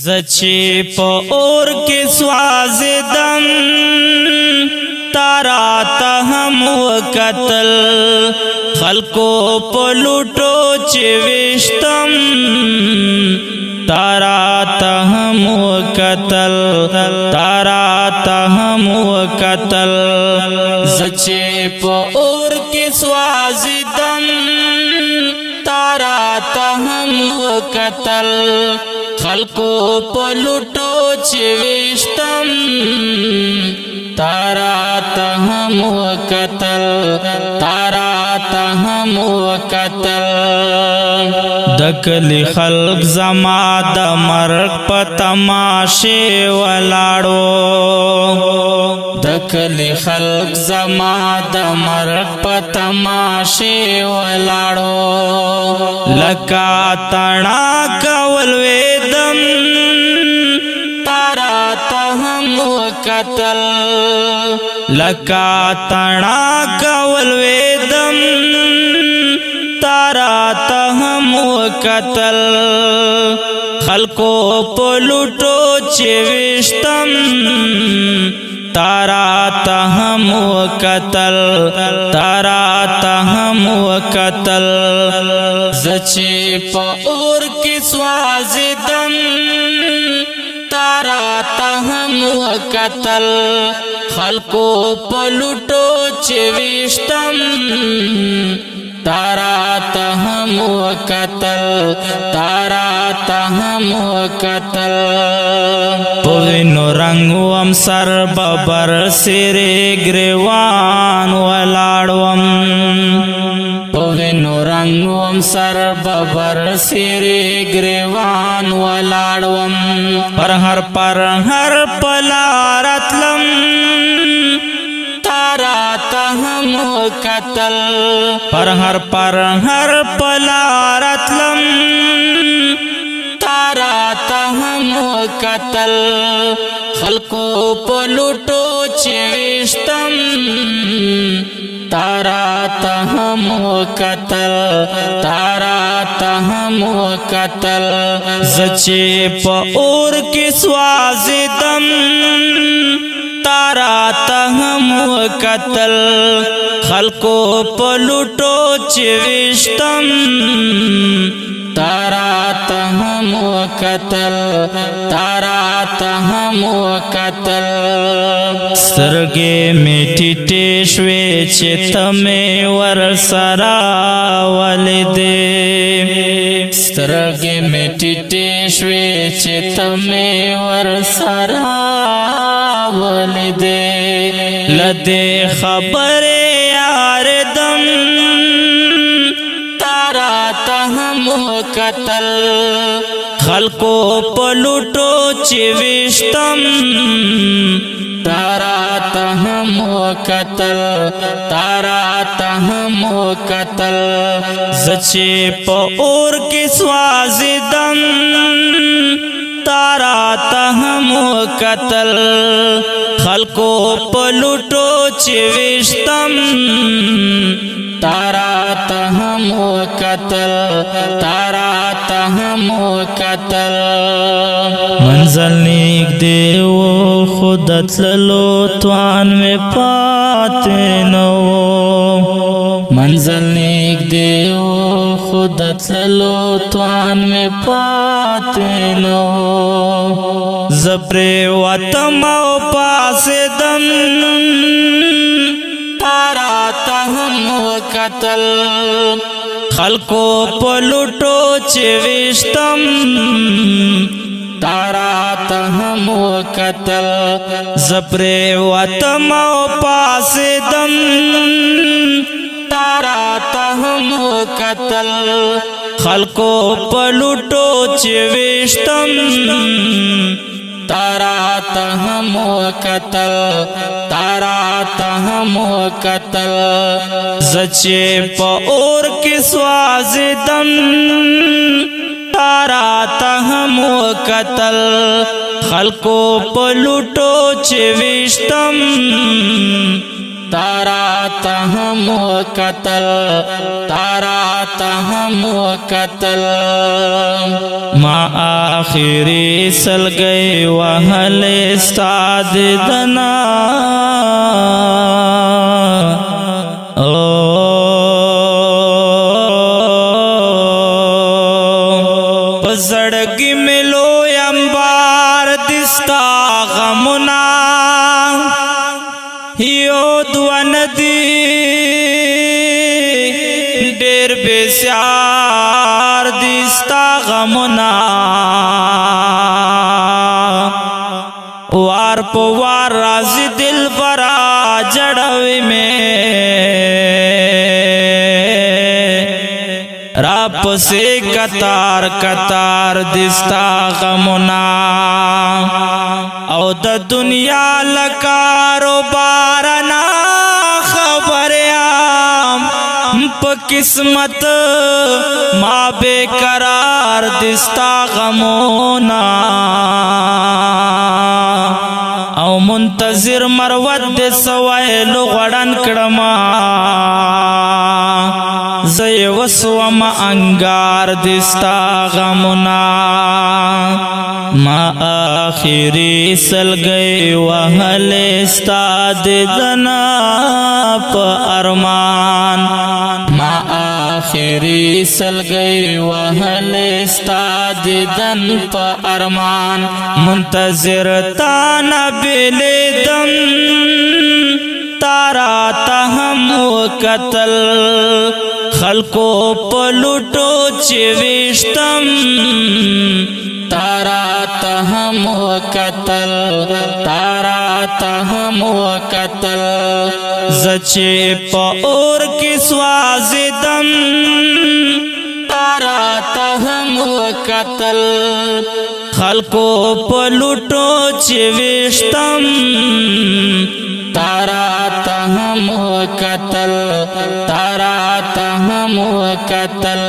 زچی پا اور کی سوازدم تارا تهم وکتل خلقو پلوٹو چوشتم تارا تهم وکتل تارا تهم وکتل زچی پا اور کی سوازدم تارا تهم وکتل خلقو پلوٹو چوشتم تارا تهم وکتل تارا تهم وکتل دکلی خلق زما د مرگ په تماشې ولاړو دکلی خلق زما د مرگ په تماشې ولاړو لکا تڼا کول ویدم تارا تهم وکتل لکا تڼا کول ویدم تارا تهم وکتل خلقو پلوٹو چوشتم تارا تهم وکتل تارا تهم وکتل زچی پا اور کی سوازدم تارا تهم وکتل خلقو پلوٹو چوشتم تارا تهم وکتل تارا تهم وکتل پوینو رنگوم سر ببر سری گریوان ولاړوم پوینو رنگوم سر ببر سری گریوان ولاړوم پر هر پلارتلم تارا تهم وکتل پر هر پلارتلم تارا تهم وکتل خلقو پلوٹو چوشتم تارا تهم وکتل تارا تهم وکتل زچی پا اور کی سوازدم تارا تهم وکتل خلقو پلوٹو چوشتم تارا تهم وکتل تارا تهم وکتل سترګې می ټیټې شوې چې ته مې ورسره ولیدې سترګې می ټیټې شوې چې ته مې ورسره ولیدې لدې خبرې یاردم تارا تهم وکتل خلقو پلوٹو چوشتم تارا تهم وکتل تارا تهم وکتل زچی پا اور کی سوازدم تارا تهم وکتل خلقو پلوٹو چوشتم تارا تهم وکتل تارا تهم وکتل منزل نیک دیو خودت للو توان میں پاتے نو منزل نیک دیو خودت للو توان میں پاتے نو زبر وطم او پاس دم تارا تهم وکتل خلقو پلوٹو چوشتم تارا تهم وکتل زبر وطم او پاس دم تارا تهم وکتل خلقو پلوٹو چوشتم تارا تهم وکتل تارا تهم وکتل زچی پا اور کی سوازدم تارا تهم وکتل خلقو پلوٹو چوشتم तारा तहम कतल, तारा तहम कतल। माँ आखिरी सल गए वहले साद दना, सड़गी मिलो अंबार दिस्ता गमुना, हियो दुआ नदी डेर बेस्यार दिस्ता गमुना। वार पवार राजी दिल बरा जड़वे में, राप से कतार कतार दिस्ता गमुना। औ द दुनिया लकारो बारना खबरियाम प किस्मत माँ बेकरार दिस्ता गमुना। औ मुंतजिर मरवद सवैल गड़न कड़मा, जय वसवम अंगार दिस्ता गमुना। माँ आखिरी सल गए वहले स्ताद दना प अरमान, माँ आखिरी सल गए वहले स्ताद दन प अरमान। मुंतजिर ताना बेले दम तारा तहम कतल, खलको पलुटो चिविष्टम तारा तहम कतल, तारा तहम कतल। जचे पौर की स्वाजिदम तारा तहम कतल, खलको पलुटो चिविष्टम तारा तहम कतल, तारा तहम कतल।